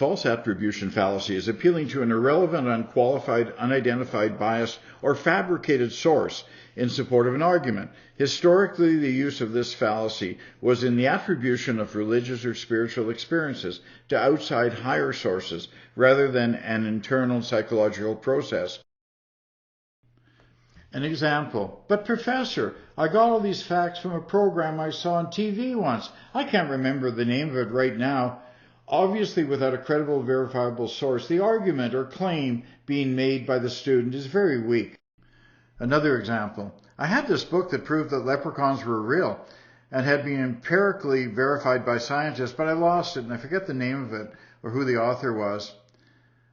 false attribution fallacy is appealing to an irrelevant, unqualified, unidentified, biased, or fabricated source in support of an argument. Historically, the use of this fallacy was in the attribution of religious or spiritual experiences to outside higher sources rather than an internal psychological process. An example: "But Professor, I got all these facts from a program I saw on TV once. I can't remember the name of it right now." Obviously, without a credible, verifiable source, the argument or claim being made by the student is very weak. Another example: "I had this book that proved that leprechauns were real and had been empirically verified by scientists, but I lost it and I forget the name of it or who the author was.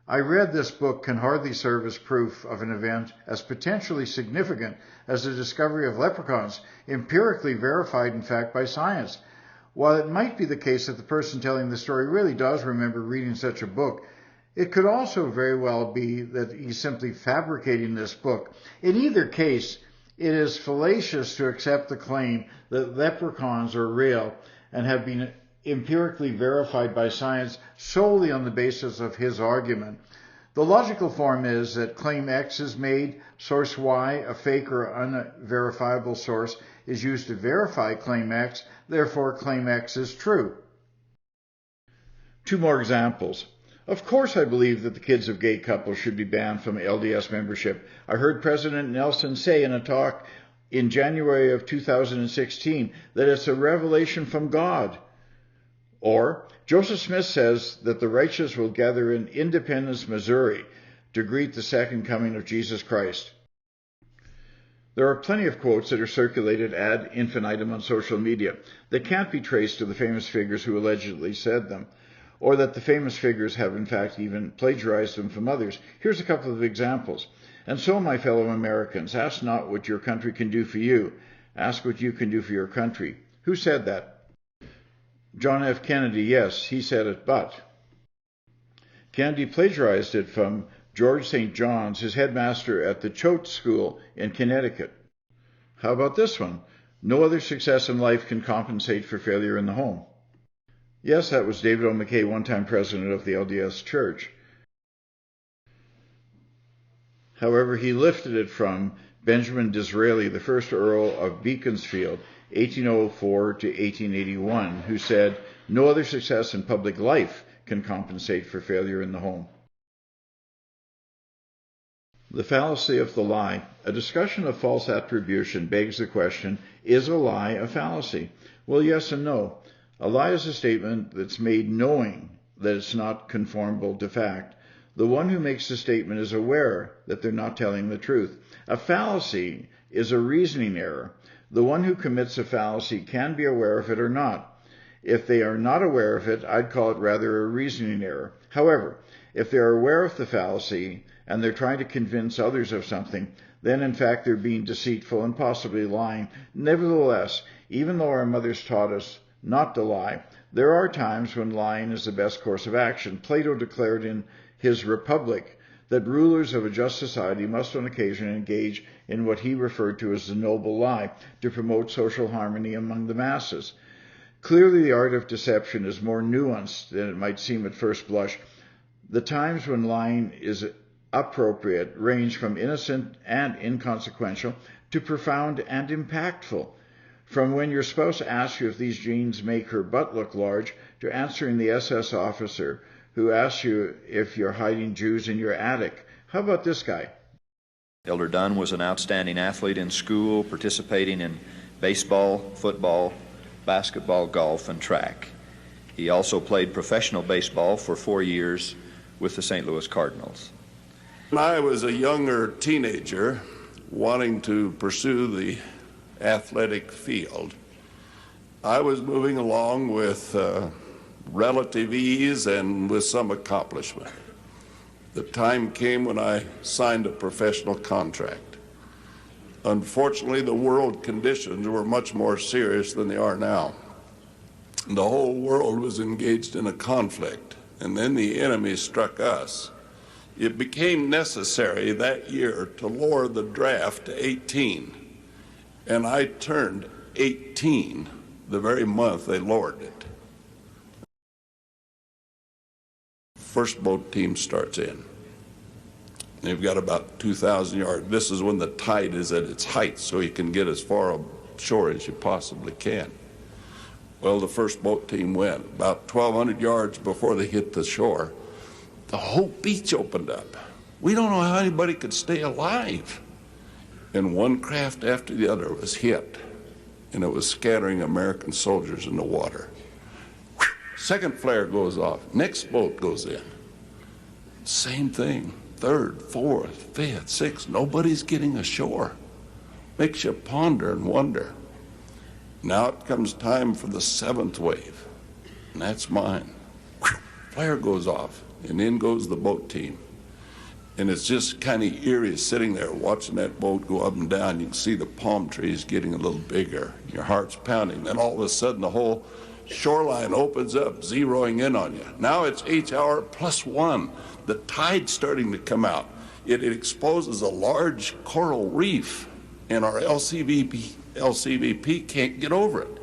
I read this book can hardly serve as proof of an event as potentially significant as the discovery of leprechauns, empirically verified in fact by science." While it might be the case that the person telling the story really does remember reading such a book, it could also very well be that he's simply fabricating this book. In either case, it is fallacious to accept the claim that leprechauns are real and have been empirically verified by science solely on the basis of his argument. The logical form is that claim X is made, source Y, a fake or unverifiable source, is used to verify claim X, therefore claim X is true. Two more examples. "Of course I believe that the kids of gay couples should be banned from LDS membership. I heard President Nelson say in a talk in January of 2016 that it's a revelation from God." Or, "Joseph Smith says that the righteous will gather in Independence, Missouri to greet the second coming of Jesus Christ." There are plenty of quotes that are circulated ad infinitum on social media that can't be traced to the famous figures who allegedly said them, or that the famous figures have in fact even plagiarized them from others. Here's a couple of examples. "And so, my fellow Americans, ask not what your country can do for you. Ask what you can do for your country." Who said that? John F. Kennedy. Yes, he said it, but Kennedy plagiarized it from George St. John's, his headmaster at the Choate School in Connecticut. How about this one? "No other success in life can compensate for failure in the home." Yes, that was David O. McKay, one-time president of the LDS Church. However, he lifted it from Benjamin Disraeli, the first Earl of Beaconsfield, 1804 to 1881, who said, "No other success in public life can compensate for failure in the home." The fallacy of the lie. A discussion of false attribution begs the question, is a lie a fallacy? Well, yes and no. A lie is a statement that's made knowing that it's not conformable to fact. The one who makes the statement is aware that they're not telling the truth. A fallacy is a reasoning error. The one who commits a fallacy can be aware of it or not. If they are not aware of it, I'd call it rather a reasoning error. However, if they are aware of the fallacy and they're trying to convince others of something, then in fact they're being deceitful and possibly lying. Nevertheless, even though our mothers taught us not to lie, there are times when lying is the best course of action. Plato declared in his Republic that rulers of a just society must on occasion engage in what he referred to as the noble lie to promote social harmony among the masses. Clearly, the art of deception is more nuanced than it might seem at first blush. The times when lying is appropriate range from innocent and inconsequential to profound and impactful. From when your spouse asks you if these jeans make her butt look large to answering the SS officer who asks you if you're hiding Jews in your attic. How about this guy? Elder Dunn was an outstanding athlete in school, participating in baseball, football, basketball, golf, and track. He also played professional baseball for 4 years with the St. Louis Cardinals. When I was a younger teenager wanting to pursue the athletic field, I was moving along with relative ease and with some accomplishment. The time came when I signed a professional contract. Unfortunately, the world conditions were much more serious than they are now. The whole world was engaged in a conflict, and then the enemy struck us. It became necessary that year to lower the draft to 18, and I turned 18 the very month they lowered it. first boat team starts in. They've got about 2,000 yards. This is when the tide is at its height, so you can get as far ashore as you possibly can. Well, the first boat team went. About 1,200 yards before they hit the shore, the whole beach opened up. We don't know how anybody could stay alive. And one craft after the other was hit, and it was scattering American soldiers in the water. Second flare goes off. Next boat goes in. Same thing. Third, fourth, fifth, sixth. Nobody's getting ashore. Makes you ponder and wonder. Now it comes time for the seventh wave, and that's mine. Flare goes off, and in goes the boat team. And it's just kind of eerie sitting there watching that boat go up and down. You can see the palm trees getting a little bigger. Your heart's pounding. Then all of a sudden the whole shoreline opens up, zeroing in on you. Now it's H hour plus one. The tide's starting to come out. It exposes a large coral reef, and our LCVP can't get over it.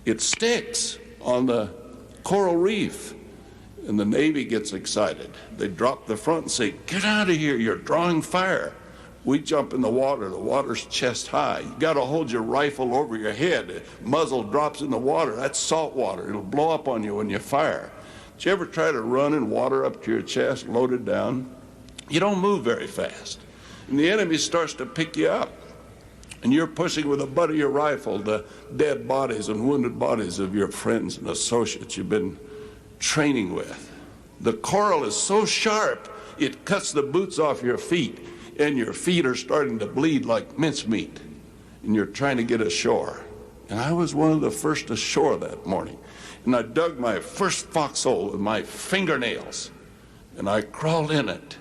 It sticks on the coral reef, and the Navy gets excited. They drop the front and say, "Get out of here, you're drawing fire." We jump in the water's chest high. You gotta hold your rifle over your head. The muzzle drops in the water, that's salt water. It'll blow up on you when you fire. Did you ever try to run in water up to your chest, loaded down? You don't move very fast. And the enemy starts to pick you up. And you're pushing with the butt of your rifle the dead bodies and wounded bodies of your friends and associates you've been training with. The coral is so sharp, it cuts the boots off your feet, and your feet are starting to bleed like mincemeat, and you're trying to get ashore. And I was one of the first ashore that morning, and I dug my first foxhole with my fingernails, and I crawled in it.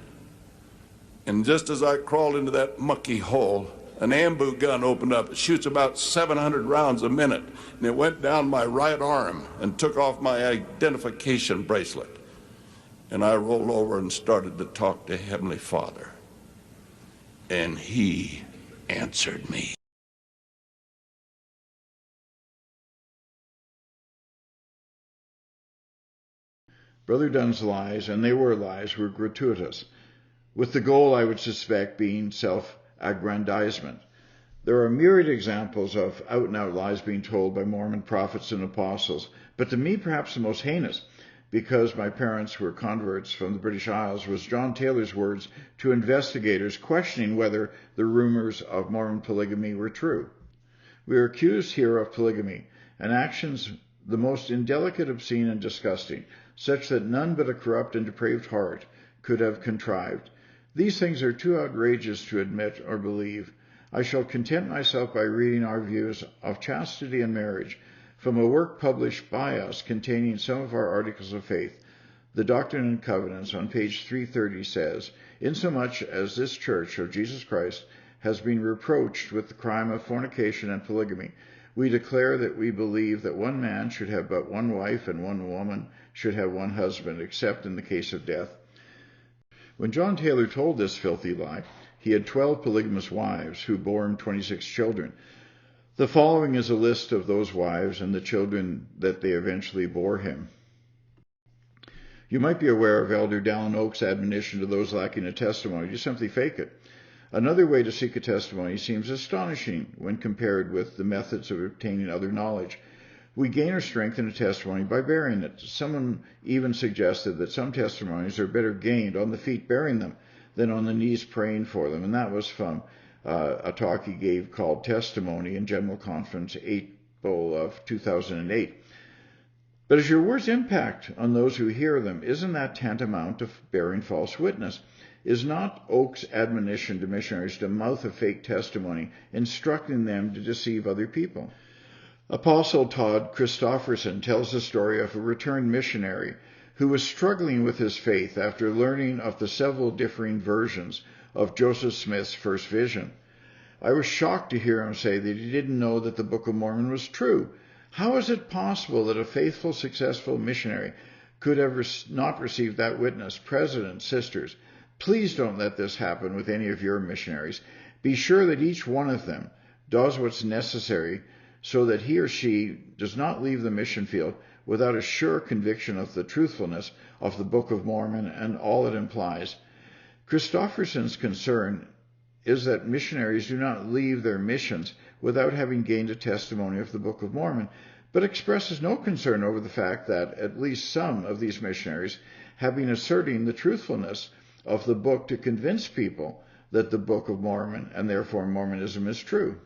And just as I crawled into that mucky hole, an ambu gun opened up. It shoots about 700 rounds a minute, and it went down my right arm and took off my identification bracelet. And I rolled over and started to talk to Heavenly Father. And He answered me. Brother Dunn's lies, and they were lies, were gratuitous, with the goal, I would suspect, being self-aggrandizement. There are myriad examples of out-and-out lies being told by Mormon prophets and apostles, but to me perhaps the most heinous, because my parents were converts from the British Isles, was John Taylor's words to investigators questioning whether the rumors of Mormon polygamy were true. We are accused here of polygamy, and actions the most indelicate, obscene, and disgusting, such that none but a corrupt and depraved heart could have contrived. These things are too outrageous to admit or believe. I shall content myself by reading our views of chastity and marriage from a work published by us containing some of our articles of faith. The Doctrine and Covenants on page 330 says, "Insomuch as this Church of Jesus Christ has been reproached with the crime of fornication and polygamy, we declare that we believe that one man should have but one wife and one woman should have one husband, except in the case of death." When John Taylor told this filthy lie, he had 12 polygamous wives who bore him 26 children. The following is a list of those wives and the children that they eventually bore him. You might be aware of Elder Dallin Oak's admonition to those lacking a testimony to simply fake it. Another way to seek a testimony seems astonishing when compared with the methods of obtaining other knowledge. We gain our strength in a testimony by bearing it. Someone even suggested that some testimonies are better gained on the feet bearing them than on the knees praying for them, and that was from a talk he gave called Testimony in General Conference April of 2008. But as your words impact on those who hear them, isn't that tantamount to bearing false witness? Is not Oak's admonition to missionaries to mouth a fake testimony, instructing them to deceive other people? Apostle Todd Christofferson tells the story of a returned missionary who was struggling with his faith after learning of the several differing versions of Joseph Smith's first vision. I was shocked to hear him say that he didn't know that the Book of Mormon was true. How is it possible that a faithful, successful missionary could have not received that witness? President, sisters, please don't let this happen with any of your missionaries. Be sure that each one of them does what's necessary so that he or she does not leave the mission field without a sure conviction of the truthfulness of the Book of Mormon and all it implies. Christofferson's concern is that missionaries do not leave their missions without having gained a testimony of the Book of Mormon, but expresses no concern over the fact that at least some of these missionaries have been asserting the truthfulness of the book to convince people that the Book of Mormon and therefore Mormonism is true.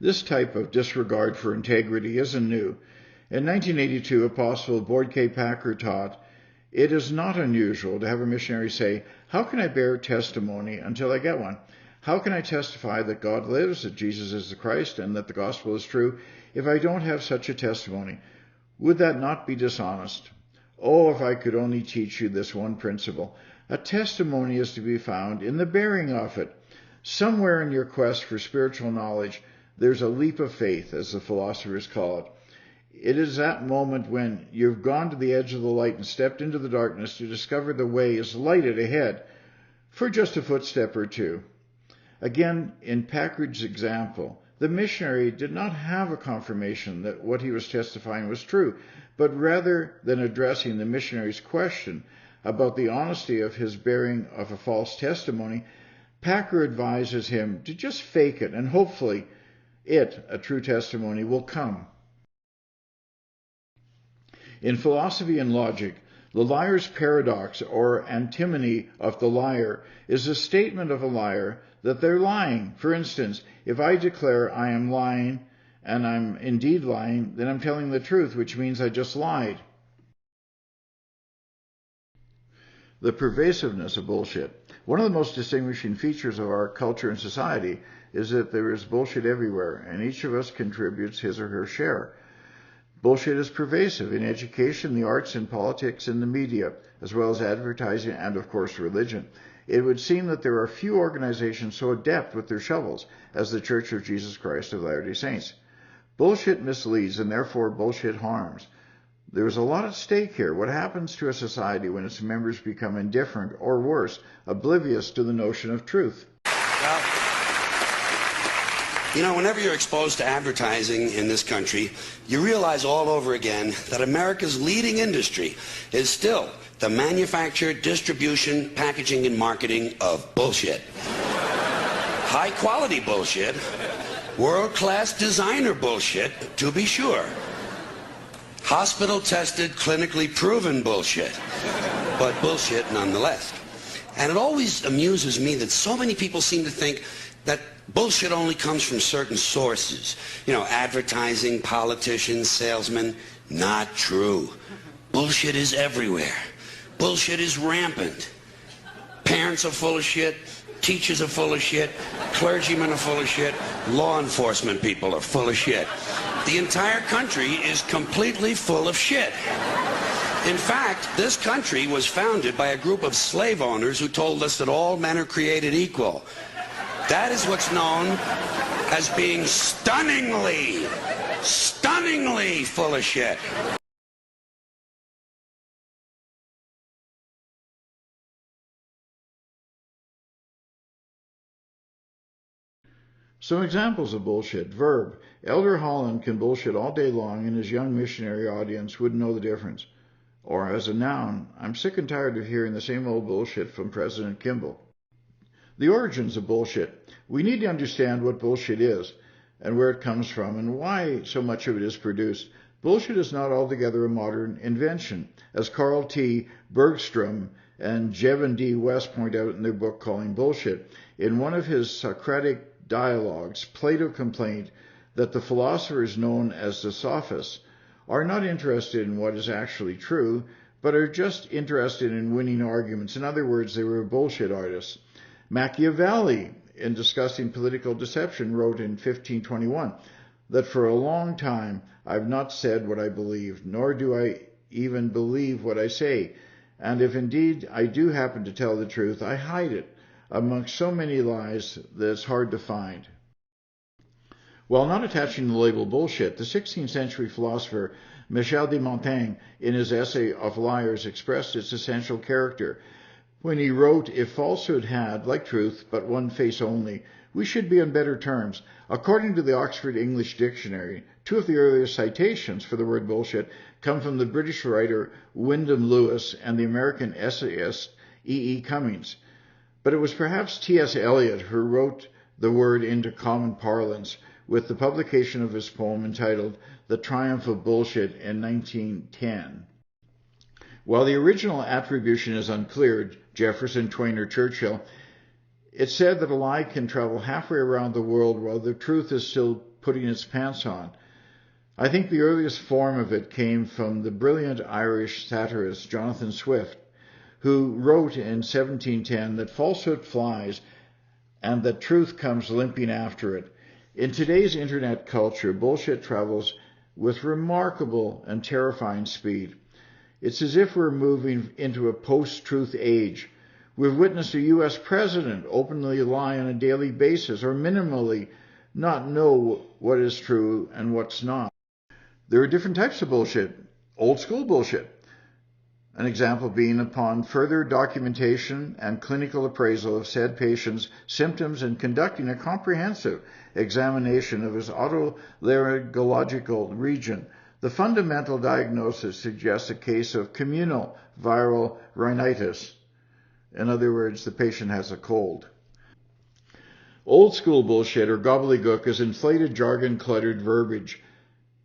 This type of disregard for integrity isn't new. In 1982, Apostle Boyd K. Packer taught, "It is not unusual to have a missionary say, 'How can I bear testimony until I get one? How can I testify that God lives, that Jesus is the Christ, and that the gospel is true, if I don't have such a testimony? Would that not be dishonest? Oh, if I could only teach you this one principle. A testimony is to be found in the bearing of it. Somewhere in your quest for spiritual knowledge, there's a leap of faith, as the philosophers call it. It is that moment when you've gone to the edge of the light and stepped into the darkness to discover the way is lighted ahead for just a footstep or two." Again, in Packard's example, the missionary did not have a confirmation that what he was testifying was true, but rather than addressing the missionary's question about the honesty of his bearing of a false testimony, Packer advises him to just fake it, and hopefully a true testimony, will come. In philosophy and logic, the liar's paradox, or antinomy of the liar, is a statement of a liar that they're lying. For instance, if I declare I am lying, and I'm indeed lying, then I'm telling the truth, which means I just lied. The pervasiveness of bullshit. One of the most distinguishing features of our culture and society is that there is bullshit everywhere, and each of us contributes his or her share. Bullshit is pervasive in education, the arts, and politics, and the media, as well as advertising and, of course, religion. It would seem that there are few organizations so adept with their shovels as the Church of Jesus Christ of Latter-day Saints. Bullshit misleads, and therefore bullshit harms. There is a lot at stake here. What happens to a society when its members become indifferent, or worse, oblivious to the notion of truth? Well, you know, whenever you're exposed to advertising in this country, you realize all over again that America's leading industry is still the manufacture, distribution, packaging, and marketing of bullshit. High-quality bullshit, world-class designer bullshit, to be sure. Hospital-tested, clinically proven bullshit, but bullshit nonetheless. And it always amuses me that so many people seem to think that bullshit only comes from certain sources. You know, advertising, politicians, salesmen. Not true. Bullshit is everywhere. Bullshit is rampant. Parents are full of shit. Teachers are full of shit. Clergymen are full of shit. Law enforcement people are full of shit. The entire country is completely full of shit. In fact, this country was founded by a group of slave owners who told us that all men are created equal. That is what's known as being stunningly full of shit. Some examples of bullshit. Verb. Elder Holland can bullshit all day long and his young missionary audience wouldn't know the difference. Or as a noun, I'm sick and tired of hearing the same old bullshit from President Kimball. The origins of bullshit. We need to understand what bullshit is and where it comes from and why so much of it is produced. Bullshit is not altogether a modern invention, as Carl T. Bergstrom and Jevon D. West point out in their book Calling Bullshit. In one of his Socratic dialogues, Plato complained that the philosophers known as the sophists are not interested in what is actually true, but are just interested in winning arguments. In other words, they were bullshit artists. Machiavelli, in discussing political deception, wrote in 1521 that for a long time I've not said what I believe, nor do I even believe what I say. And if indeed I do happen to tell the truth, I hide it amongst so many lies that it's hard to find. While not attaching the label bullshit, the 16th century philosopher Michel de Montaigne, in his essay of Liars, expressed its essential character when he wrote, "If falsehood had, like truth, but one face only, We should be on better terms. According to the Oxford English Dictionary, two of the earliest citations for the word bullshit come from the British writer Wyndham Lewis and the American essayist E. Cummings. But it was perhaps T.S. Eliot who wrote the word into common parlance with the publication of his poem entitled The Triumph of Bullshit in 1910. While the original attribution is unclear, Jefferson, Twain, or Churchill, it's said that a lie can travel halfway around the world while the truth is still putting its pants on. I think the earliest form of it came from the brilliant Irish satirist Jonathan Swift, who wrote in 1710 that falsehood flies and that truth comes limping after it. In today's internet culture, bullshit travels with remarkable and terrifying speed. It's as if we're moving into a post-truth age. We've witnessed a U.S. president openly lie on a daily basis or minimally not know what is true and what's not. There are different types of bullshit. Old school bullshit. An example being upon further documentation and clinical appraisal of said patient's symptoms and conducting a comprehensive examination of his otolaryngological region. The fundamental diagnosis suggests a case of communal viral rhinitis. In other words, the patient has a cold. Old school bullshit or gobbledygook is inflated jargon-cluttered verbiage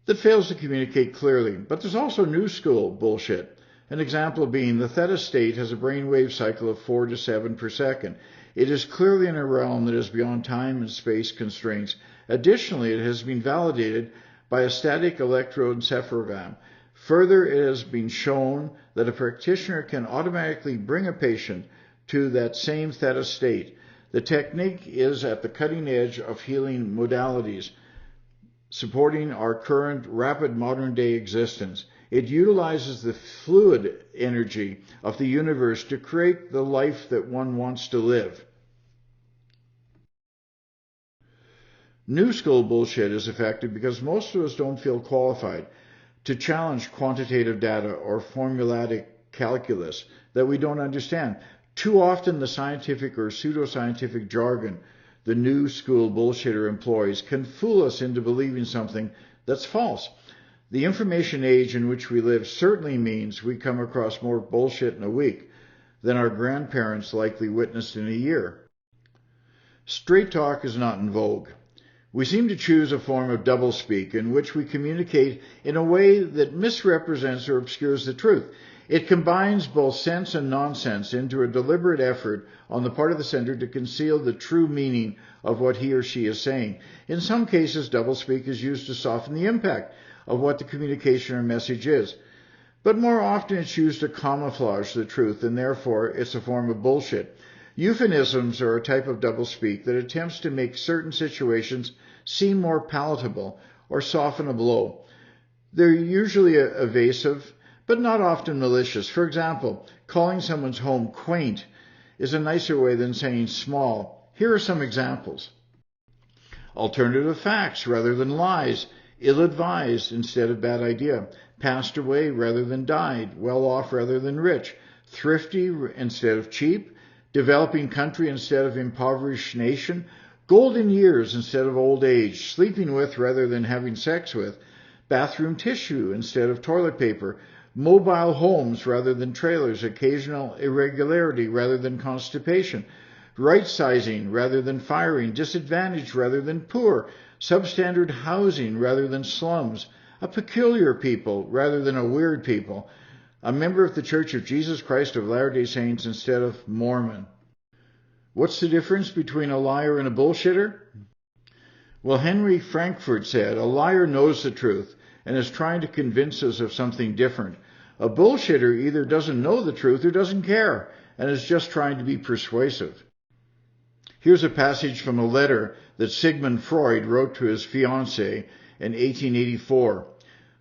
that fails to communicate clearly. But there's also new school bullshit. An example being the theta state has a brainwave cycle of 4 to 7 per second. It is clearly in a realm that is beyond time and space constraints. Additionally, it has been validated by a static electroencephalogram. Further, it has been shown that a practitioner can automatically bring a patient to that same theta state. The technique is at the cutting edge of healing modalities, supporting our current rapid modern-day existence. It utilizes the fluid energy of the universe to create the life that one wants to live. New school bullshit is effective because most of us don't feel qualified to challenge quantitative data or formulatic calculus that we don't understand. Too often the scientific or pseudoscientific jargon the new school bullshitter employs can fool us into believing something that's false. The information age in which we live certainly means we come across more bullshit in a week than our grandparents likely witnessed in a year. Straight talk is not in vogue. We seem to choose a form of doublespeak in which we communicate in a way that misrepresents or obscures the truth. It combines both sense and nonsense into a deliberate effort on the part of the sender to conceal the true meaning of what he or she is saying. In some cases, doublespeak is used to soften the impact of what the communication or message is. But more often it's used to camouflage the truth, and therefore it's a form of bullshit. Euphemisms are a type of doublespeak that attempts to make certain situations seem more palatable or soften a blow. They're usually evasive, but not often malicious. For example, calling someone's home quaint is a nicer way than saying small. Here are some examples. Alternative facts rather than lies. Ill-advised instead of bad idea. Passed away rather than died. Well-off rather than rich. Thrifty instead of cheap. Developing country instead of impoverished nation. Golden years instead of old age. Sleeping with rather than having sex with. Bathroom tissue instead of toilet paper. Mobile homes rather than trailers. Occasional irregularity rather than constipation. Right-sizing rather than firing. Disadvantaged rather than poor. Substandard housing rather than slums. A peculiar people rather than a weird people. A member of the Church of Jesus Christ of Latter-day Saints instead of Mormon. What's the difference between a liar and a bullshitter? Well, Henry Frankfurt said, a liar knows the truth and is trying to convince us of something different. A bullshitter either doesn't know the truth or doesn't care and is just trying to be persuasive. Here's a passage from a letter that Sigmund Freud wrote to his fiancée in 1884.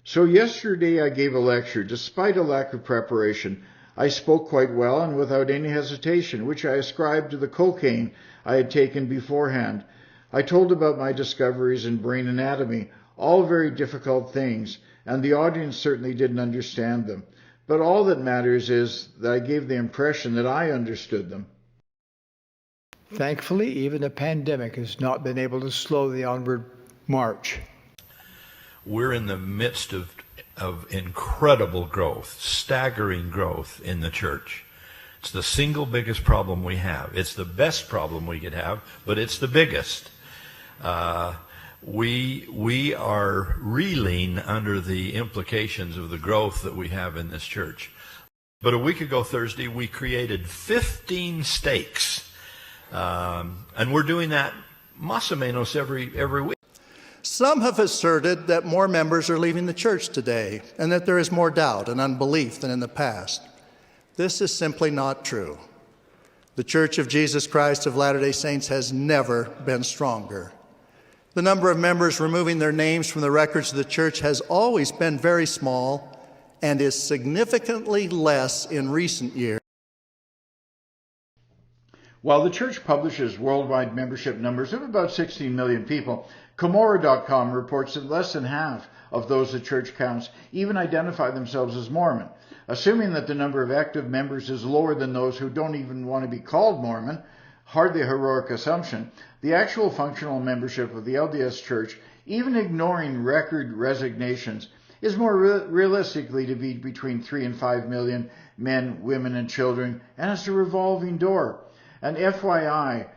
So yesterday I gave a lecture. Despite a lack of preparation, I spoke quite well and without any hesitation, which I ascribed to the cocaine I had taken beforehand. I told about my discoveries in brain anatomy, all very difficult things, and the audience certainly didn't understand them. But all that matters is that I gave the impression that I understood them. Thankfully, even a pandemic has not been able to slow the onward march. We're in the midst of incredible growth, staggering growth in the church. It's the single biggest problem we have. It's the best problem we could have, but it's the biggest. We are reeling under the implications of the growth that we have in this church. But a week ago Thursday, we created 15 stakes. And we're doing that más o menos every week. Some have asserted that more members are leaving the church today and that there is more doubt and unbelief than in the past. This is simply not true. The Church of Jesus Christ of Latter-day Saints has never been stronger. The number of members removing their names from the records of the church has always been very small and is significantly less in recent years. While the church publishes worldwide membership numbers of about 16 million people, Cumorah.com reports that less than half of those the church counts even identify themselves as Mormon. Assuming that the number of active members is lower than those who don't even want to be called Mormon, hardly a heroic assumption, the actual functional membership of the LDS Church, even ignoring record resignations, is more realistically to be between 3 and 5 million men, women, and children, and it's a revolving door. And FYI,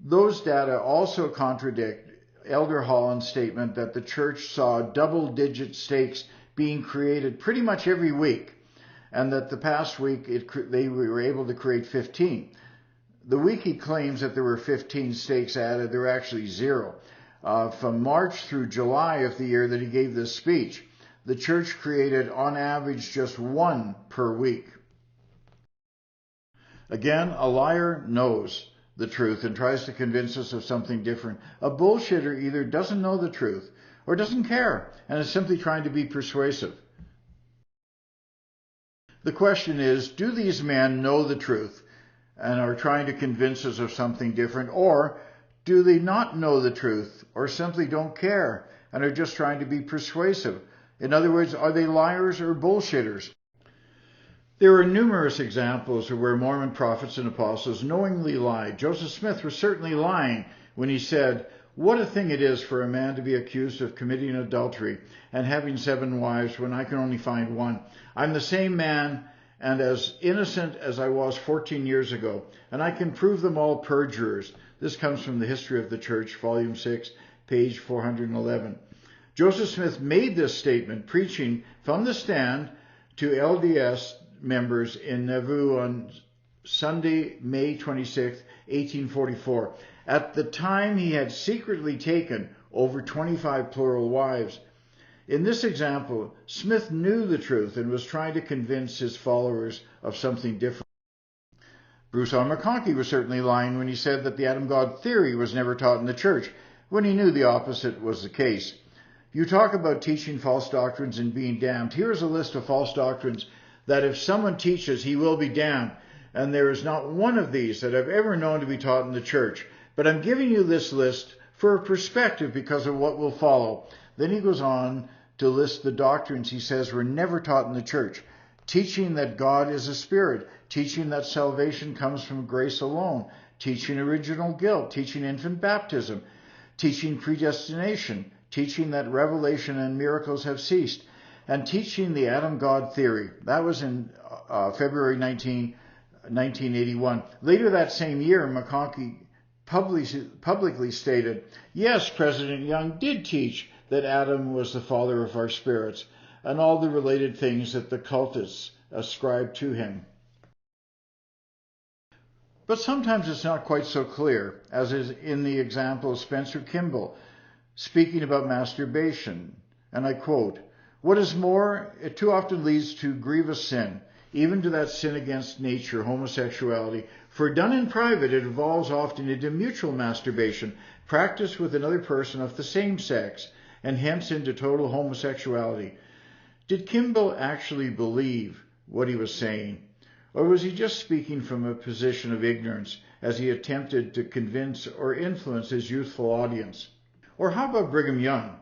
those data also contradict Elder Holland's statement that the church saw double-digit stakes being created pretty much every week, and that the past week they were able to create 15. The week he claims that there were 15 stakes added, there were actually 0. From March through July of the year that he gave this speech, the church created on average just 1 per week. Again, a liar knows the truth and tries to convince us of something different. A bullshitter either doesn't know the truth or doesn't care and is simply trying to be persuasive. The question is, do these men know the truth and are trying to convince us of something different, or do they not know the truth or simply don't care and are just trying to be persuasive? In other words, are they liars or bullshitters? There are numerous examples of where Mormon prophets and apostles knowingly lied. Joseph Smith was certainly lying when he said, "What a thing it is for a man to be accused of committing adultery and having 7 wives when I can only find 1. I'm the same man and as innocent as I was 14 years ago, and I can prove them all perjurers." This comes from the History of the Church, Volume 6, page 411. Joseph Smith made this statement preaching from the stand to LDS members in Nauvoo on Sunday, May 26, 1844. At the time, he had secretly taken over 25 plural wives. In this example, Smith knew the truth and was trying to convince his followers of something different. Bruce R. McConkie was certainly lying when he said that the Adam-God theory was never taught in the church, when he knew the opposite was the case. You talk about teaching false doctrines and being damned. Here's a list of false doctrines that if someone teaches, he will be damned. And there is not one of these that I've ever known to be taught in the church. But I'm giving you this list for a perspective because of what will follow. Then he goes on to list the doctrines he says were never taught in the church. Teaching that God is a spirit. Teaching that salvation comes from grace alone. Teaching original guilt. Teaching infant baptism. Teaching predestination. Teaching that revelation and miracles have ceased. And teaching the Adam-God theory. That was in February 1981. Later that same year, McConkie publicly stated, "Yes, President Young did teach that Adam was the father of our spirits, and all the related things that the cultists ascribe to him." But sometimes it's not quite so clear, as is in the example of Spencer Kimball speaking about masturbation. And I quote, "What is more, it too often leads to grievous sin, even to that sin against nature, homosexuality. For done in private, it evolves often into mutual masturbation, practiced with another person of the same sex, and hence into total homosexuality." Did Kimball actually believe what he was saying? Or was he just speaking from a position of ignorance as he attempted to convince or influence his youthful audience? Or how about Brigham Young?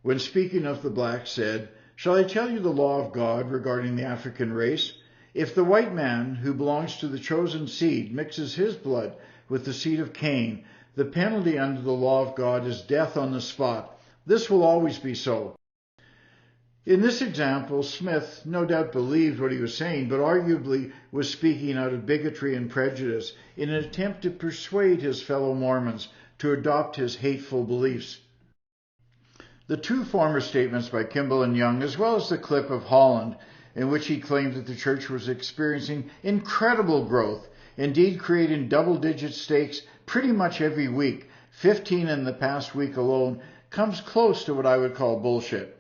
When speaking of the blacks said, "Shall I tell you the law of God regarding the African race? If the white man who belongs to the chosen seed mixes his blood with the seed of Cain. The penalty under the law of God is death on the spot. This will always be so. In this example, Smith no doubt believed what he was saying, but arguably was speaking out of bigotry and prejudice in an attempt to persuade his fellow Mormons to adopt his hateful beliefs. The two former statements by Kimball and Young, as well as the clip of Holland, in which he claimed that the church was experiencing incredible growth, indeed creating double-digit stakes pretty much every week, 15 in the past week alone, comes close to what I would call bullshit.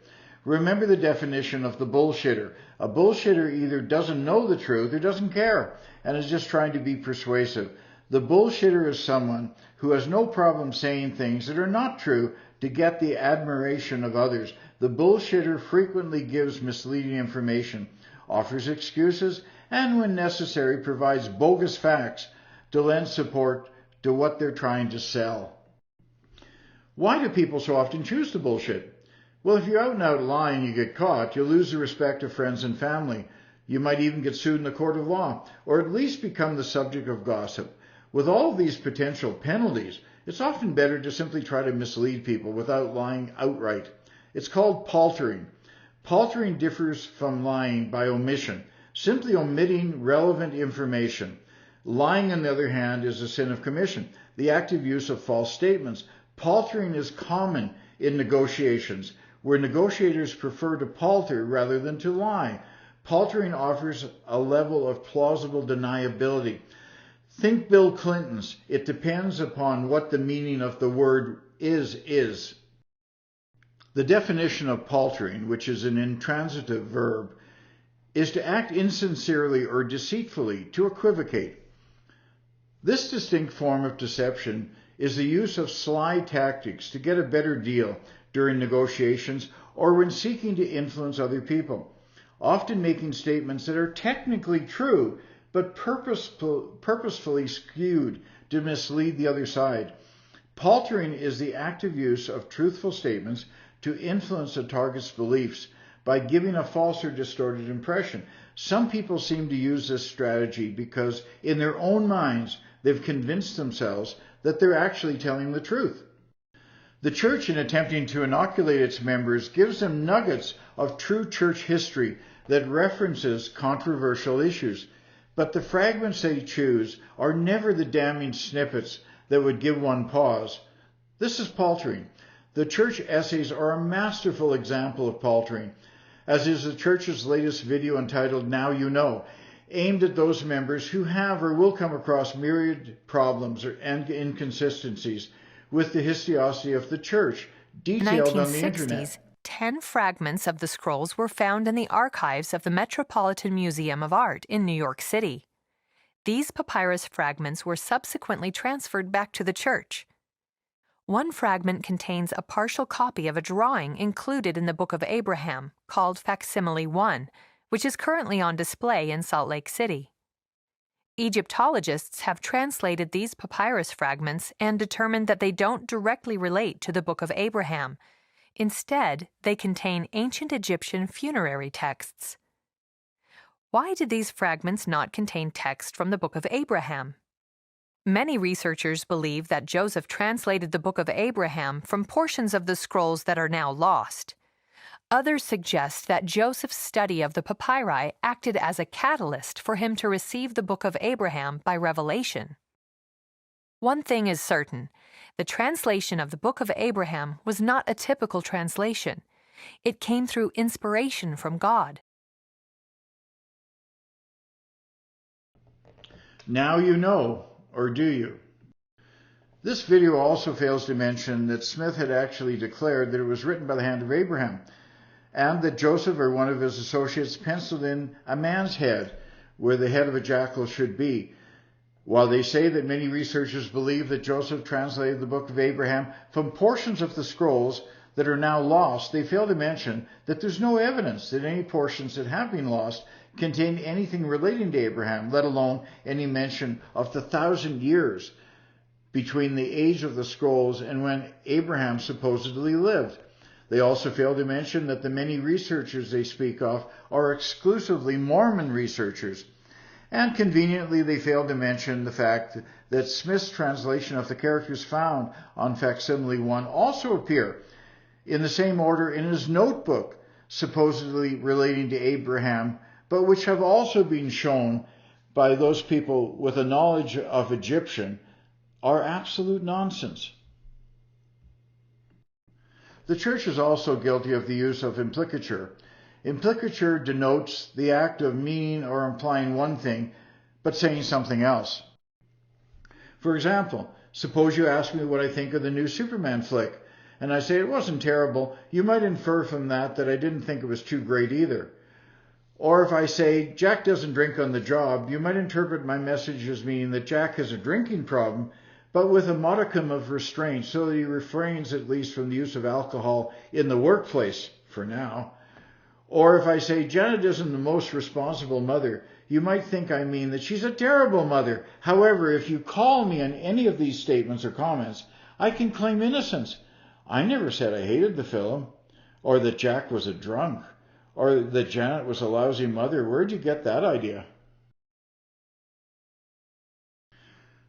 Remember the definition of the bullshitter. A bullshitter either doesn't know the truth or doesn't care and is just trying to be persuasive. The bullshitter is someone who has no problem saying things that are not true to get the admiration of others. The bullshitter frequently gives misleading information, offers excuses, and when necessary provides bogus facts to lend support to what they're trying to sell. Why do people so often choose to bullshit? Well, if you're out and out lying and you get caught, you'll lose the respect of friends and family. You might even get sued in the court of law, or at least become the subject of gossip. With all of these potential penalties, it's often better to simply try to mislead people without lying outright. It's called paltering. Paltering differs from lying by omission, simply omitting relevant information. Lying, on the other hand, is a sin of commission, the active use of false statements. Paltering is common in negotiations, where negotiators prefer to palter rather than to lie. Paltering offers a level of plausible deniability. Think Bill Clinton's. It depends upon what the meaning of the word is. The definition of paltering, which is an intransitive verb, is to act insincerely or deceitfully, to equivocate. This distinct form of deception is the use of sly tactics to get a better deal during negotiations or when seeking to influence other people, often making statements that are technically true but purposefully skewed to mislead the other side. Paltering is the active use of truthful statements to influence a target's beliefs by giving a false or distorted impression. Some people seem to use this strategy because in their own minds they've convinced themselves that they're actually telling the truth. The church, in attempting to inoculate its members, gives them nuggets of true church history that references controversial issues. But the fragments they choose are never the damning snippets that would give one pause. This is paltering. The church essays are a masterful example of paltering, as is the church's latest video entitled Now You Know, aimed at those members who have or will come across myriad problems and inconsistencies with the historicity of the church, detailed on the internet. 10 fragments of the scrolls were found in the archives of the Metropolitan Museum of Art in New York City. These papyrus fragments were subsequently transferred back to the church. One fragment contains a partial copy of a drawing included in the Book of Abraham, called Facsimile 1, which is currently on display in Salt Lake City. Egyptologists have translated these papyrus fragments and determined that they don't directly relate to the Book of Abraham. Instead, they contain ancient Egyptian funerary texts. Why did these fragments not contain text from the Book of Abraham? Many researchers believe that Joseph translated the Book of Abraham from portions of the scrolls that are now lost. Others suggest that Joseph's study of the papyri acted as a catalyst for him to receive the Book of Abraham by revelation. One thing is certain. The translation of the Book of Abraham was not a typical translation. It came through inspiration from God. Now you know, or do you? This video also fails to mention that Smith had actually declared that it was written by the hand of Abraham, and that Joseph or one of his associates penciled in a man's head where the head of a jackal should be. While they say that many researchers believe that Joseph translated the Book of Abraham from portions of the scrolls that are now lost, they fail to mention that there's no evidence that any portions that have been lost contain anything relating to Abraham, let alone any mention of the 1,000 years between the age of the scrolls and when Abraham supposedly lived. They also fail to mention that the many researchers they speak of are exclusively Mormon researchers. And conveniently, they failed to mention the fact that Smith's translation of the characters found on facsimile 1 also appear in the same order in his notebook, supposedly relating to Abraham, but which have also been shown by those people with a knowledge of Egyptian are absolute nonsense. The church is also guilty of the use of implicature. Implicature denotes the act of meaning or implying one thing, but saying something else. For example, suppose you ask me what I think of the new Superman flick, and I say it wasn't terrible. You might infer from that I didn't think it was too great either. Or if I say Jack doesn't drink on the job, you might interpret my message as meaning that Jack has a drinking problem, but with a modicum of restraint so that he refrains at least from the use of alcohol in the workplace, for now. Or if I say Janet isn't the most responsible mother, you might think I mean that she's a terrible mother. However, if you call me on any of these statements or comments, I can claim innocence. I never said I hated the film, or that Jack was a drunk, or that Janet was a lousy mother. Where'd you get that idea?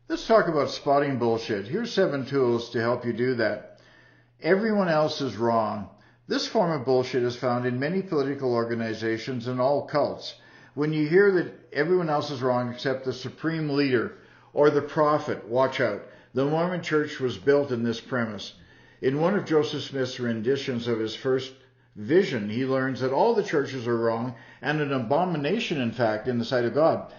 Let's talk about spotting bullshit. Here's 7 tools to help you do that. Everyone else is wrong. This form of bullshit is found in many political organizations and all cults. When you hear that everyone else is wrong except the supreme leader or the prophet, watch out. The Mormon church was built in this premise. In one of Joseph Smith's renditions of his first vision, he learns that all the churches are wrong and an abomination, in fact, in the sight of God.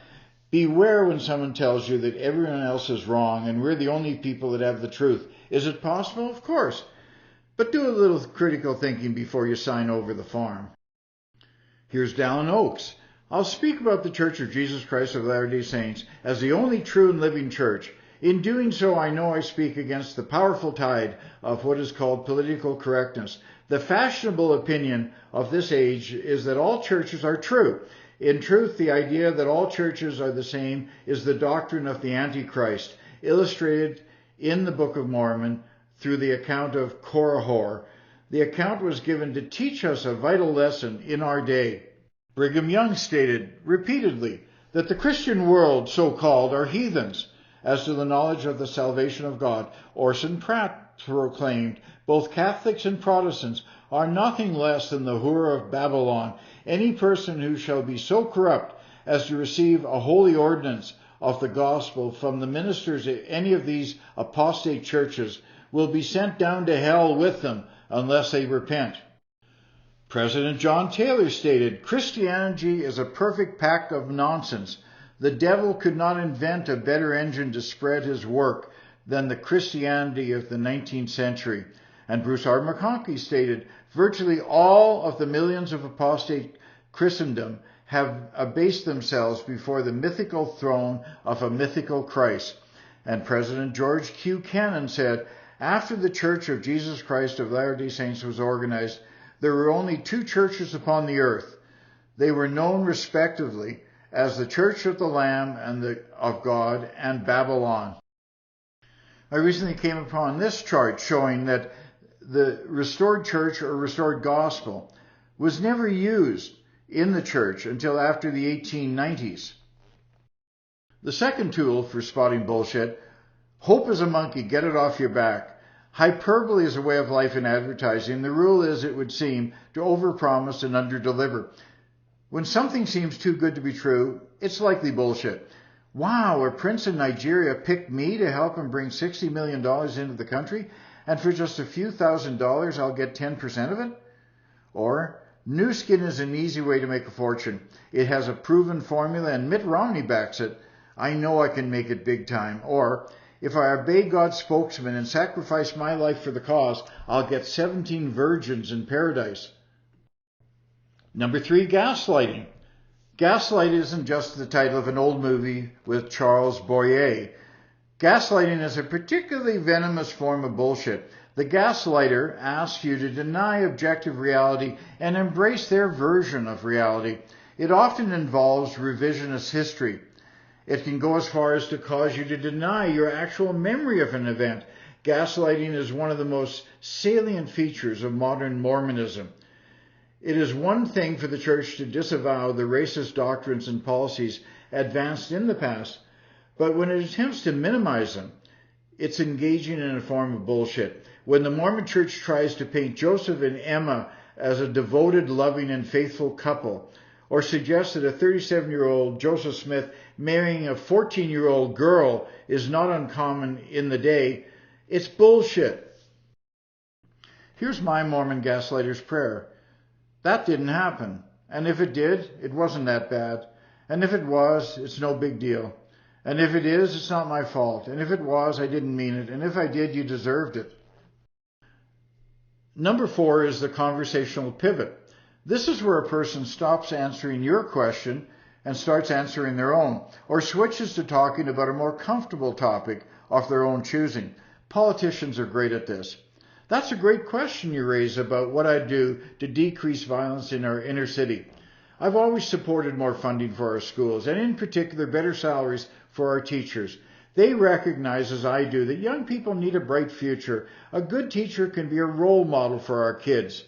Beware when someone tells you that everyone else is wrong and we're the only people that have the truth. Is it possible? Of course. But do a little critical thinking before you sign over the farm. Here's Dallin Oaks. I'll speak about the Church of Jesus Christ of Latter-day Saints as the only true and living church. In doing so, I know I speak against the powerful tide of what is called political correctness. The fashionable opinion of this age is that all churches are true. In truth, the idea that all churches are the same is the doctrine of the Antichrist, illustrated in the Book of Mormon through the account of Korihor. The account was given to teach us a vital lesson in our day. Brigham Young stated repeatedly that the Christian world, so-called, are heathens. As to the knowledge of the salvation of God, Orson Pratt proclaimed, both Catholics and Protestants are nothing less than the whore of Babylon. Any person who shall be so corrupt as to receive a holy ordinance of the gospel from the ministers of any of these apostate churches will be sent down to hell with them unless they repent. President John Taylor stated, Christianity is a perfect pack of nonsense. The devil could not invent a better engine to spread his work than the Christianity of the 19th century. And Bruce R. McConkie stated, virtually all of the millions of apostate Christendom have abased themselves before the mythical throne of a mythical Christ. And President George Q. Cannon said, after the Church of Jesus Christ of Latter-day Saints was organized, there were only 2 churches upon the earth. They were known respectively as the Church of the Lamb and of God and Babylon. I recently came upon this chart showing that the restored church or restored gospel was never used in the church until after the 1890s. The second tool for spotting bullshit, hope is a monkey, get it off your back. Hyperbole is a way of life in advertising. The rule is, it would seem, to overpromise and underdeliver. When something seems too good to be true, it's likely bullshit. Wow, a prince in Nigeria picked me to help him bring $60 million into the country, and for just a few $1,000s I'll get 10% of it? Or, new skin is an easy way to make a fortune. It has a proven formula and Mitt Romney backs it. I know I can make it big time. Or, if I obey God's spokesman and sacrifice my life for the cause, I'll get 17 virgins in paradise. Number 3, gaslighting. Gaslight isn't just the title of an old movie with Charles Boyer. Gaslighting is a particularly venomous form of bullshit. The gaslighter asks you to deny objective reality and embrace their version of reality. It often involves revisionist history. It can go as far as to cause you to deny your actual memory of an event. Gaslighting is one of the most salient features of modern Mormonism. It is one thing for the church to disavow the racist doctrines and policies advanced in the past, but when it attempts to minimize them, it's engaging in a form of bullshit. When the Mormon Church tries to paint Joseph and Emma as a devoted, loving, and faithful couple, or suggests that a 37-year-old Joseph Smith marrying a 14-year-old girl is not uncommon in the day, it's bullshit. Here's my Mormon gaslighter's prayer. That didn't happen. And if it did, it wasn't that bad. And if it was, it's no big deal. And if it is, it's not my fault. And if it was, I didn't mean it. And if I did, you deserved it. Number 4 is the conversational pivot. This is where a person stops answering your question and starts answering their own, or switches to talking about a more comfortable topic of their own choosing. Politicians are great at this. That's a great question you raise about what I'd do to decrease violence in our inner city. I've always supported more funding for our schools, and in particular better salaries for our teachers. They recognize, as I do, that young people need a bright future. A good teacher can be a role model for our kids.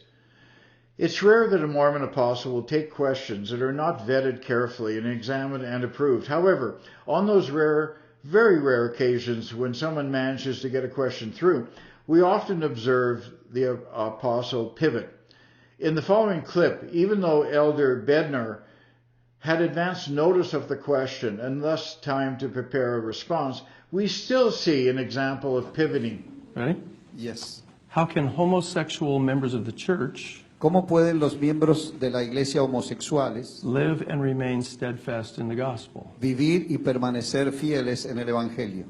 It's rare that a Mormon apostle will take questions that are not vetted carefully and examined and approved. However, on those rare, very rare occasions when someone manages to get a question through, we often observe the apostle pivot. In the following clip, even though Elder Bednar had advance notice of the question and thus time to prepare a response, we still see an example of pivoting. Ready? Yes. How can homosexual members of the church ¿Cómo pueden los miembros de la iglesia homosexuales live and remain steadfast in the gospel? vivir y permanecer fieles en el evangelio?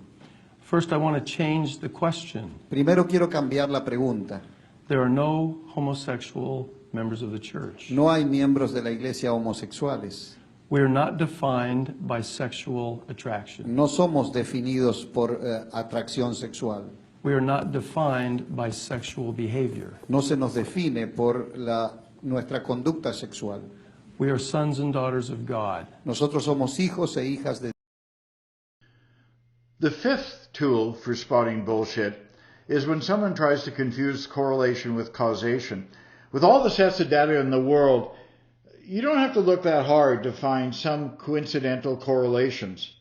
First, I want to change the question. Primero quiero cambiar la pregunta. There are no homosexual members of the church. No hay miembros de la iglesia homosexuales. We are not defined by sexual attraction. No somos definidos por atracción sexual. We are not defined by sexual behavior. No se nos define por nuestra conducta sexual. We are sons and daughters of God. Nosotros somos hijos e hijas de Dios. The 5th tool for spotting bullshit is when someone tries to confuse correlation with causation. With all the sets of data in the world, you don't have to look that hard to find some coincidental correlations.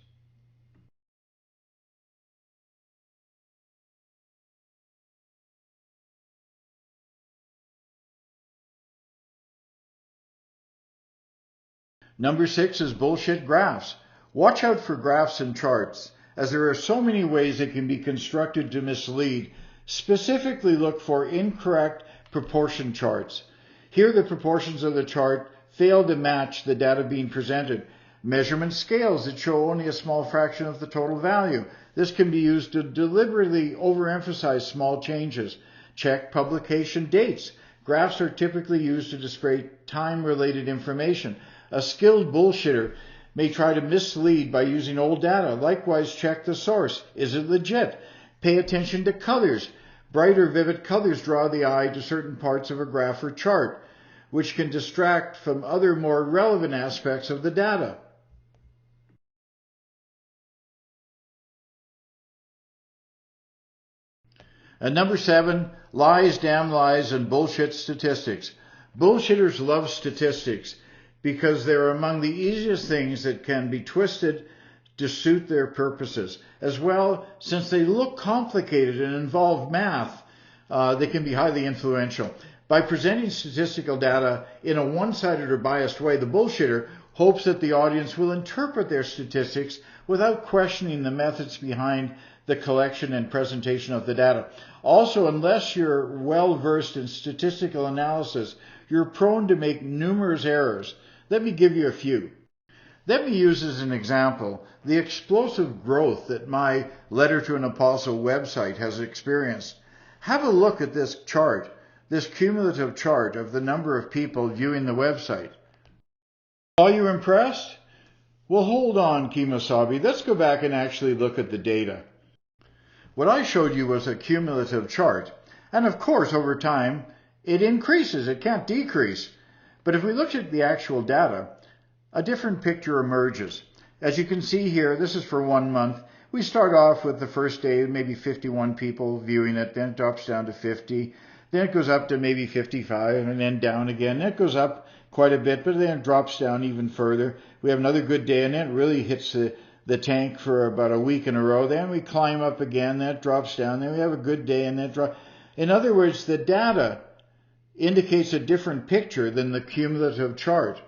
Number 6 is bullshit graphs. Watch out for graphs and charts, as there are so many ways they can be constructed to mislead. Specifically look for incorrect proportion charts. Here the proportions of the chart fail to match the data being presented. Measurement scales that show only a small fraction of the total value. This can be used to deliberately overemphasize small changes. Check publication dates. Graphs are typically used to display time-related information. A skilled bullshitter may try to mislead by using old data. Likewise, check the source. Is it legit? Pay attention to colors. Bright or vivid colors draw the eye to certain parts of a graph or chart, which can distract from other more relevant aspects of the data. And number 7, lies, damn lies, and bullshit statistics. Bullshitters love statistics because they're among the easiest things that can be twisted to suit their purposes. As well, since they look complicated and involve math, they can be highly influential. By presenting statistical data in a one-sided or biased way, the bullshitter hopes that the audience will interpret their statistics without questioning the methods behind the collection and presentation of the data. Also, unless you're well-versed in statistical analysis, you're prone to make numerous errors. Let me give you a few. Let me use as an example the explosive growth that my Letter to an Apostle website has experienced. Have a look at this chart, this cumulative chart of the number of people viewing the website. Are you impressed? Well, hold on, Kemosabe. Let's go back and actually look at the data. What I showed you was a cumulative chart. And of course, over time, it increases. It can't decrease. But if we look at the actual data, a different picture emerges. As you can see here, this is for 1 month. We start off with the first day, maybe 51 people viewing it, then it drops down to 50, then it goes up to maybe 55, and then down again. Then it goes up quite a bit, but then it drops down even further. We have another good day and it really hits the tank for about a week in a row. Then we climb up again, that drops down. Then we have a good day and that drops. In other words, the data indicates a different picture than the cumulative chart.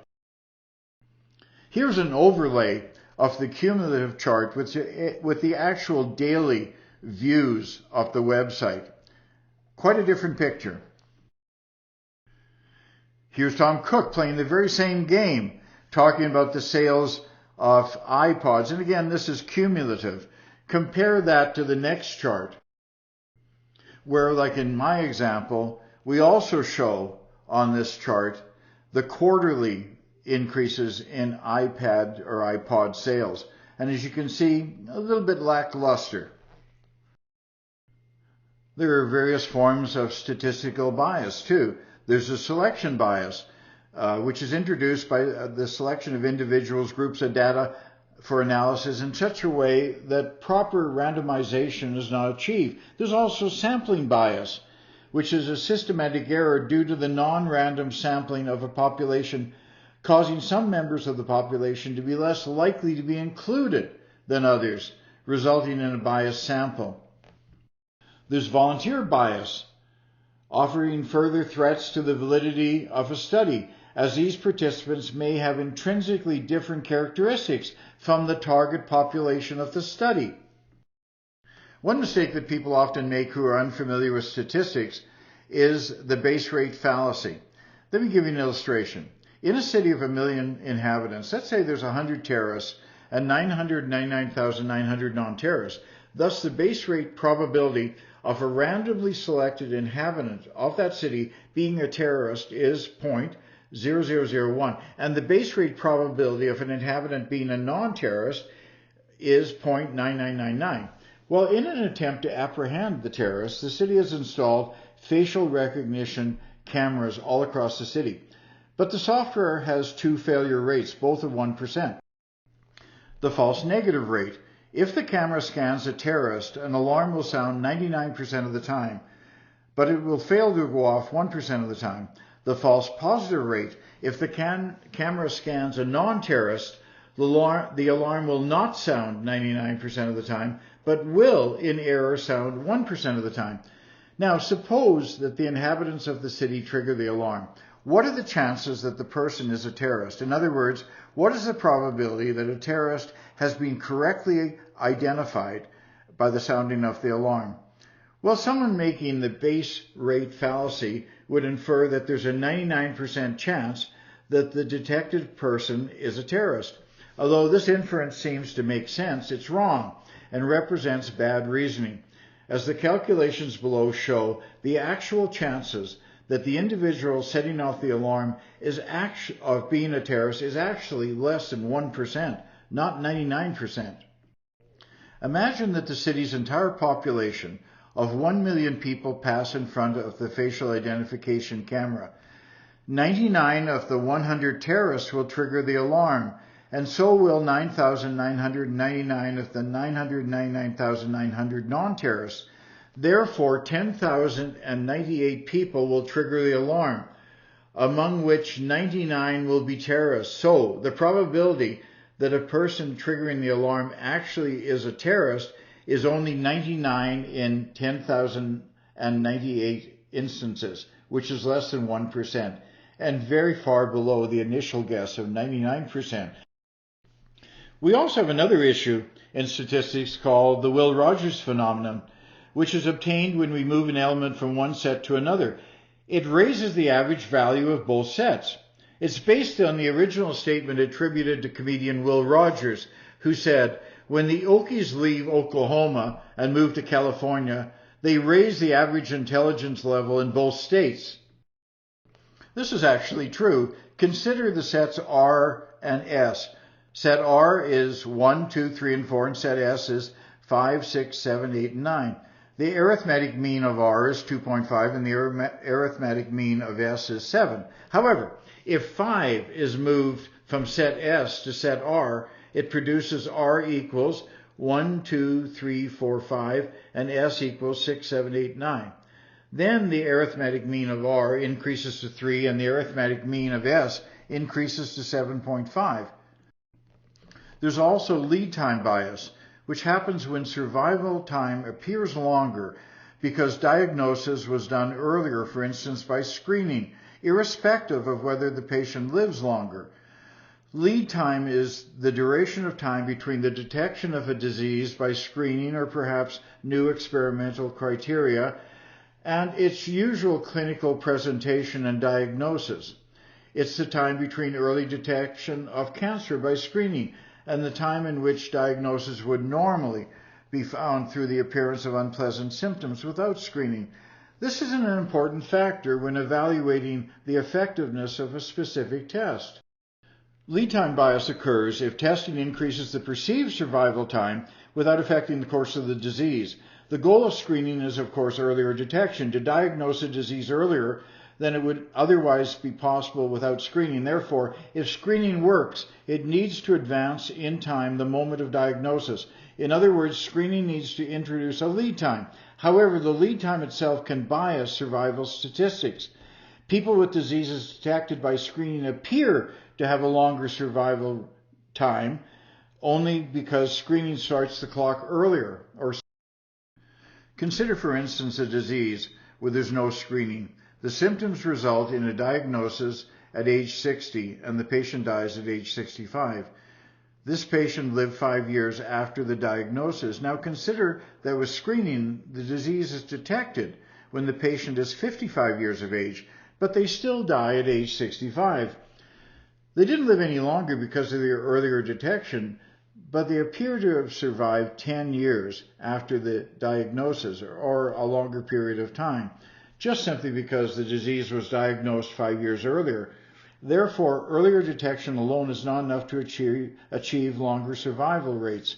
Here's an overlay of the cumulative chart with the actual daily views of the website. Quite a different picture. Here's Tom Cook playing the very same game, talking about the sales of iPods. And again, this is cumulative. Compare that to the next chart, where, like in my example, we also show on this chart the quarterly increases in iPad or iPod sales. And as you can see, a little bit lackluster. There are various forms of statistical bias too. There's a selection bias, which is introduced by the selection of individuals, groups of data for analysis in such a way that proper randomization is not achieved. There's also sampling bias, which is a systematic error due to the non-random sampling of a population, causing some members of the population to be less likely to be included than others, resulting in a biased sample. There's volunteer bias, offering further threats to the validity of a study, as these participants may have intrinsically different characteristics from the target population of the study. One mistake that people often make who are unfamiliar with statistics is the base rate fallacy. Let me give you an illustration. In a city of 1 million inhabitants, let's say there's 100 terrorists and 999,900 non-terrorists. Thus, the base rate probability of a randomly selected inhabitant of that city being a terrorist is 0.0001, and the base rate probability of an inhabitant being a non-terrorist is 0.9999. Well, in an attempt to apprehend the terrorists, the city has installed facial recognition cameras all across the city. But the software has two failure rates, both of 1%. The false negative rate. If the camera scans a terrorist, an alarm will sound 99% of the time, but it will fail to go off 1% of the time. The false positive rate. If the camera scans a non-terrorist, the alarm will not sound 99% of the time, but will, in error, sound 1% of the time. Now, suppose that the inhabitants of the city trigger the alarm. What are the chances that the person is a terrorist? In other words, what is the probability that a terrorist has been correctly identified by the sounding of the alarm? Well, someone making the base rate fallacy would infer that there's a 99% chance that the detected person is a terrorist. Although this inference seems to make sense, it's wrong and represents bad reasoning. As the calculations below show, the actual chances that the individual setting off the alarm of being a terrorist is actually less than 1%, not 99%. Imagine that the city's entire population of 1 million people pass in front of the facial identification camera. 99 of the 100 terrorists will trigger the alarm, and so will 9,999 of the 999,900 non-terrorists. Therefore, 10,098 people will trigger the alarm, among which 99 will be terrorists. So, the probability that a person triggering the alarm actually is a terrorist is only 99 in 10,098 instances, which is less than 1%, and very far below the initial guess of 99%. We also have another issue in statistics called the Will Rogers phenomenon, which is obtained when we move an element from one set to another. It raises the average value of both sets. It's based on the original statement attributed to comedian Will Rogers, who said, "When the Okies leave Oklahoma and move to California, they raise the average intelligence level in both states." This is actually true. Consider the sets R and S. Set R is 1, 2, 3, and 4, and set S is 5, 6, 7, 8, and 9. The arithmetic mean of R is 2.5, and the arithmetic mean of S is 7. However, if 5 is moved from set S to set R, it produces R equals 1, 2, 3, 4, 5, and S equals 6, 7, 8, 9. Then the arithmetic mean of R increases to 3, and the arithmetic mean of S increases to 7.5. There's also lead time bias, which happens when survival time appears longer because diagnosis was done earlier, for instance, by screening, irrespective of whether the patient lives longer. Lead time is the duration of time between the detection of a disease by screening or perhaps new experimental criteria and its usual clinical presentation and diagnosis. It's the time between early detection of cancer by screening and the time in which diagnosis would normally be found through the appearance of unpleasant symptoms without screening. This is an important factor when evaluating the effectiveness of a specific test. Lead time bias occurs if testing increases the perceived survival time without affecting the course of the disease. The goal of screening is, of course, earlier detection, to diagnose a disease earlier than it would otherwise be possible without screening. Therefore, if screening works, it needs to advance in time the moment of diagnosis. In other words, screening needs to introduce a lead time. However, the lead time itself can bias survival statistics. People with diseases detected by screening appear to have a longer survival time only because screening starts the clock earlier. Consider, for instance, a disease where there's no screening. The symptoms result in a diagnosis at age 60 and the patient dies at age 65. This patient lived 5 years after the diagnosis. Now consider that with screening, the disease is detected when the patient is 55 years of age, but they still die at age 65. They didn't live any longer because of their earlier detection, but they appear to have survived 10 years after the diagnosis, or a longer period of time, just simply because the disease was diagnosed 5 years earlier. Therefore, earlier detection alone is not enough to achieve longer survival rates.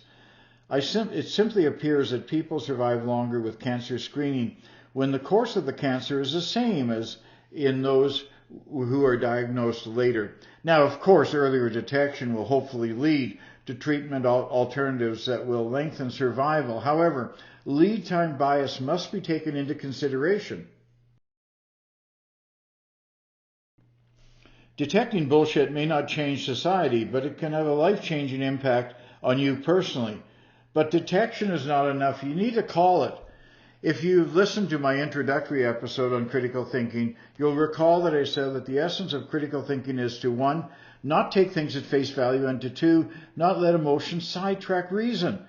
It simply appears that people survive longer with cancer screening when the course of the cancer is the same as in those who are diagnosed later. Now, of course, earlier detection will hopefully lead to treatment alternatives that will lengthen survival. However, lead time bias must be taken into consideration. Detecting bullshit may not change society, but it can have a life-changing impact on you personally. But detection is not enough. You need to call it. If you've listened to my introductory episode on critical thinking, you'll recall that I said that the essence of critical thinking is to 1, not take things at face value, and to 2, not let emotion sidetrack reason.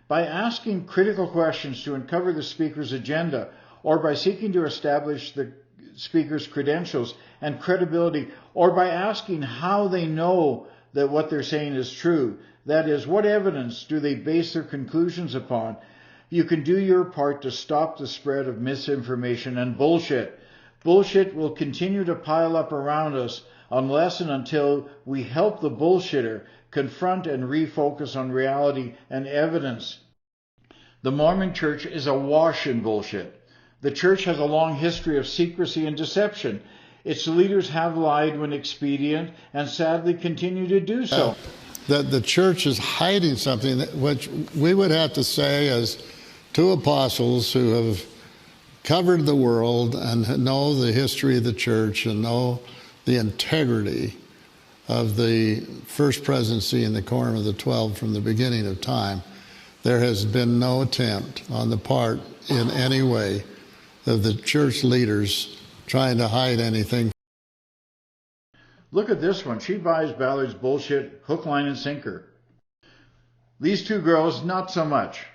By asking critical questions to uncover the speaker's agenda, or by seeking to establish the speaker's credentials and credibility, or by asking how they know that what they're saying is true, that is, what evidence do they base their conclusions upon, you can do your part to stop the spread of misinformation and bullshit. Bullshit will continue to pile up around us unless and until we help the bullshitter confront and refocus on reality and evidence. The Mormon Church is awash in bullshit. The church has a long history of secrecy and deception. Its leaders have lied when expedient and sadly continue to do so. The church is hiding something which we would have to say as two apostles who have covered the world and know the history of the church and know the integrity of the first presidency and the quorum of the 12 from the beginning of time. There has been no attempt on the part in any way of the church leaders trying to hide anything. Look at this one. She buys Ballard's bullshit hook, line, and sinker. These two girls, not so much.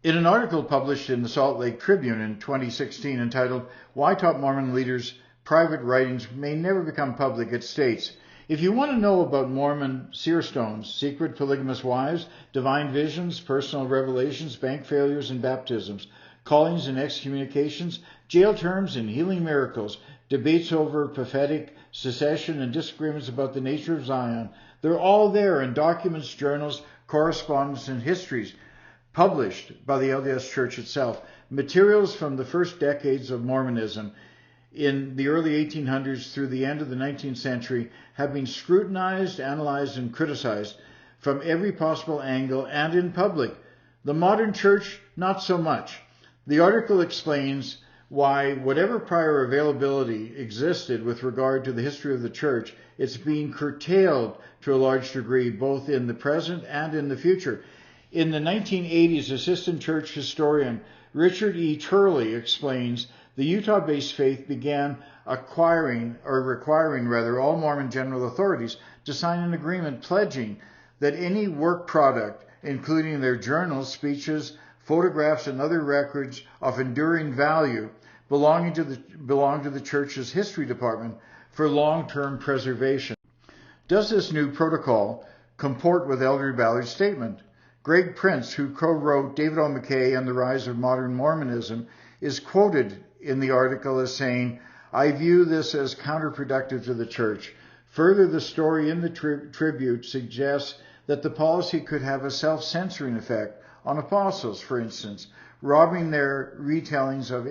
In an article published in the Salt Lake Tribune in 2016 entitled, "Why Top Mormon Leaders' Private Writings May Never Become Public," it states, if you want to know about Mormon seer stones, secret polygamous wives, divine visions, personal revelations, bank failures and baptisms, callings and excommunications, jail terms and healing miracles, debates over prophetic secession and disagreements about the nature of Zion, they're all there in documents, journals, correspondence, and histories published by the LDS Church itself. Materials from the first decades of Mormonism in the early 1800s through the end of the 19th century have been scrutinized, analyzed, and criticized from every possible angle and in public. The modern church, not so much. The article explains why whatever prior availability existed with regard to the history of the church, it's being curtailed to a large degree, both in the present and in the future. In the 1980s, assistant church historian Richard E. Turley explains the Utah-based faith began requiring all Mormon general authorities to sign an agreement pledging that any work product, including their journals, speeches, photographs, and other records of enduring value, belong to the church's history department for long-term preservation. Does this new protocol comport with Elder Ballard's statement? Greg Prince, who co-wrote David O. McKay and the Rise of Modern Mormonism, is quoted in the article as saying, "I view this as counterproductive to the church. Further, the story in the tribute suggests that the policy could have a self-censoring effect on apostles, for instance, robbing their retellings of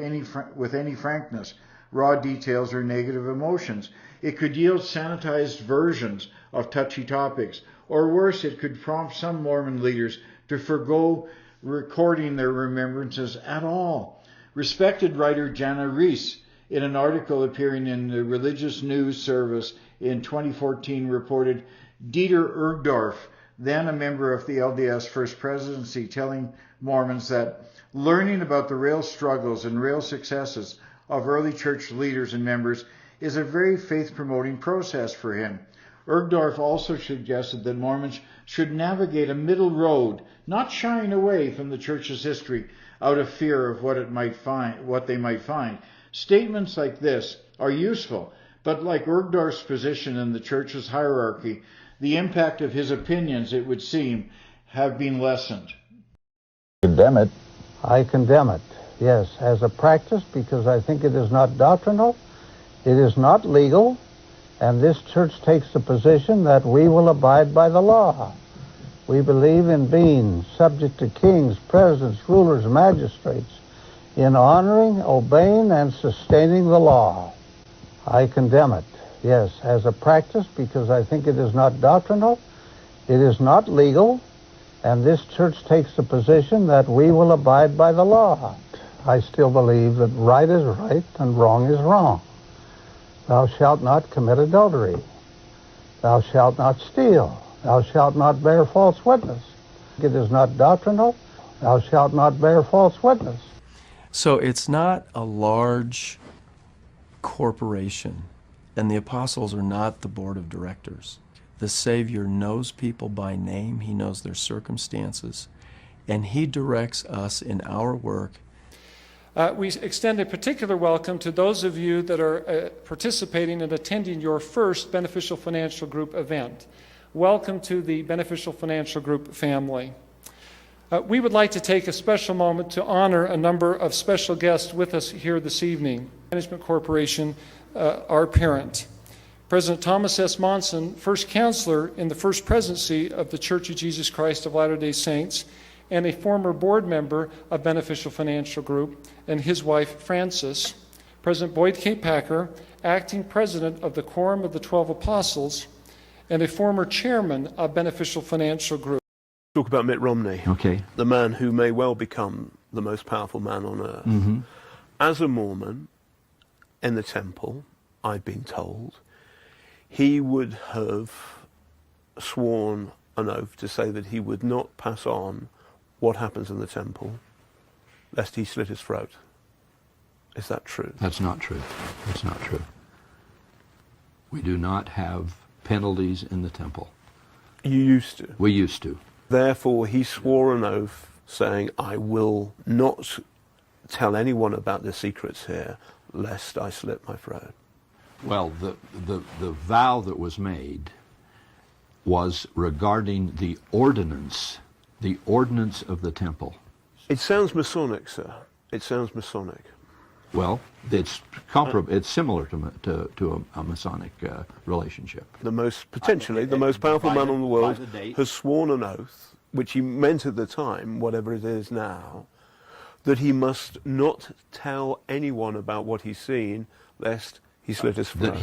with any frankness, raw details, or negative emotions. It could yield sanitized versions of touchy topics, or worse, it could prompt some Mormon leaders to forgo recording their remembrances at all." Respected writer Jana Reese, in an article appearing in the Religious News Service in 2014, reported Dieter Uchtdorf, then a member of the LDS First Presidency, telling Mormons that learning about the real struggles and real successes of early church leaders and members is a very faith-promoting process for him. Uchtdorf also suggested that Mormons should navigate a middle road, not shying away from the church's history out of fear of what they might find. Statements like this are useful, but like Uchtdorf's position in the church's hierarchy, the impact of his opinions, it would seem, have been lessened. Condemn it. I condemn it, yes, as a practice, because I think it is not doctrinal, it is not legal, and this church takes the position that we will abide by the law. We believe in being subject to kings, presidents, rulers, magistrates, in honoring, obeying, and sustaining the law. I condemn it, yes, as a practice, because I think it is not doctrinal, it is not legal, and this church takes the position that we will abide by the law. I still believe that right is right and wrong is wrong. Thou shalt not commit adultery. Thou shalt not steal. Thou shalt not bear false witness. It is not doctrinal. Thou shalt not bear false witness. So it's not a large corporation, and the apostles are not the board of directors. The Savior knows people by name. He knows their circumstances, and he directs us in our work. We extend a particular welcome to those of you that are participating and attending your first Beneficial Financial Group event. Welcome to the Beneficial Financial Group family. We would like to take a special moment to honor a number of special guests with us here this evening. Management Corporation, our parent. President Thomas S. Monson, first counselor in the First Presidency of the Church of Jesus Christ of Latter-day Saints, and a former board member of Beneficial Financial Group, and his wife, Frances. President Boyd K. Packer, acting president of the Quorum of the 12 Apostles, and a former chairman of Beneficial Financial Group. Talk about Mitt Romney, okay, the man who may well become the most powerful man on earth. Mm-hmm. As a Mormon in the temple, I've been told, he would have sworn an oath to say that he would not pass on what happens in the temple, lest he slit his throat. Is that true? That's not true. That's not true. We do not have penalties in the temple. You used to? We used to. Therefore, he swore an oath saying, I will not tell anyone about the secrets here, lest I slit my throat. Well, the vow that was made was regarding the ordinance of the temple. It sounds Masonic, sir. It sounds Masonic. Well, it's comparable. It's similar to a Masonic relationship. Potentially the most powerful man in the world has sworn an oath, which he meant at the time, whatever it is now, that he must not tell anyone about what he's seen, lest he slit his throat.